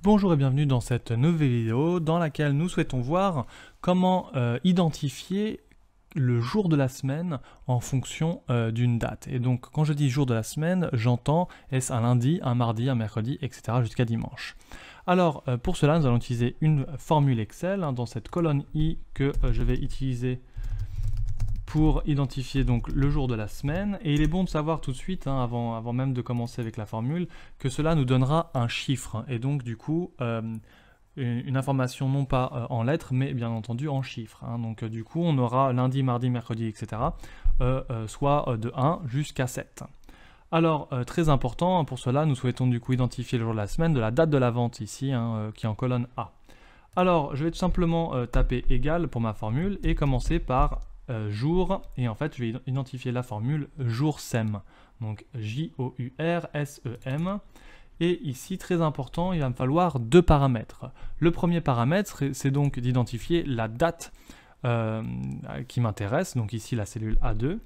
Bonjour et bienvenue dans cette nouvelle vidéo dans laquelle nous souhaitons voir comment identifier le jour de la semaine en fonction d'une date. Et donc quand je dis jour de la semaine, j'entends est-ce un lundi, un mardi, un mercredi, etc. jusqu'à dimanche. Alors pour cela, nous allons utiliser une formule Excel dans cette colonne I que je vais utiliser pour identifier donc le jour de la semaine. Et il est bon de savoir tout de suite, avant même de commencer avec la formule, que cela nous donnera un chiffre. Et donc du coup, une information non pas en lettres, mais bien entendu en chiffres. Donc du coup, on aura lundi, mardi, mercredi, etc. Soit de 1 jusqu'à 7. Alors, très important, pour cela, nous souhaitons du coup identifier le jour de la semaine de la date de la vente ici, qui est en colonne A. Alors, je vais tout simplement taper égal pour ma formule et commencer par jour, et en fait je vais identifier la formule jour SEM, donc J-O-U-R-S-E-M, et ici très important, il va me falloir deux paramètres. Le premier paramètre c'est donc d'identifier la date qui m'intéresse, donc ici la cellule A2.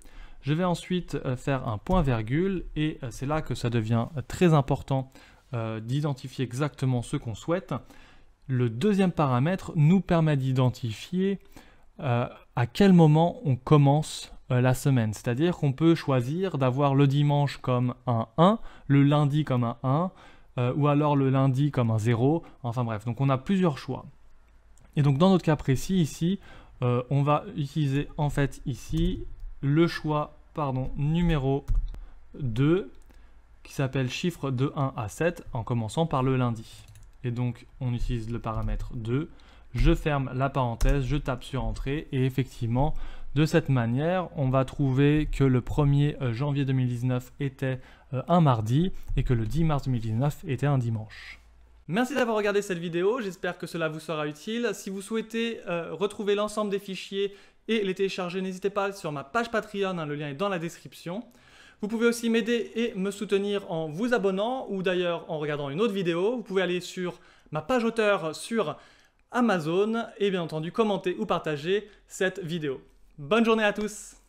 Je vais ensuite faire un point virgule, et c'est là que ça devient très important d'identifier exactement ce qu'on souhaite. Le deuxième paramètre nous permet d'identifier à quel moment on commence la semaine. C'est-à-dire qu'on peut choisir d'avoir le dimanche comme un 1, le lundi comme un 1, ou alors le lundi comme un 0. Enfin bref, donc on a plusieurs choix. Et donc dans notre cas précis ici, on va utiliser en fait ici le choix numéro 2 qui s'appelle chiffre de 1 à 7 en commençant par le lundi. Et donc on utilise le paramètre 2. Je ferme la parenthèse, je tape sur Entrée et effectivement, de cette manière, on va trouver que le 1er janvier 2019 était un mardi et que le 10 mars 2019 était un dimanche. Merci d'avoir regardé cette vidéo, j'espère que cela vous sera utile. Si vous souhaitez retrouver l'ensemble des fichiers et les télécharger, n'hésitez pas sur ma page Patreon, le lien est dans la description. Vous pouvez aussi m'aider et me soutenir en vous abonnant ou d'ailleurs en regardant une autre vidéo. Vous pouvez aller sur ma page auteur sur Amazon et bien entendu commenter ou partager cette vidéo. Bonne journée à tous!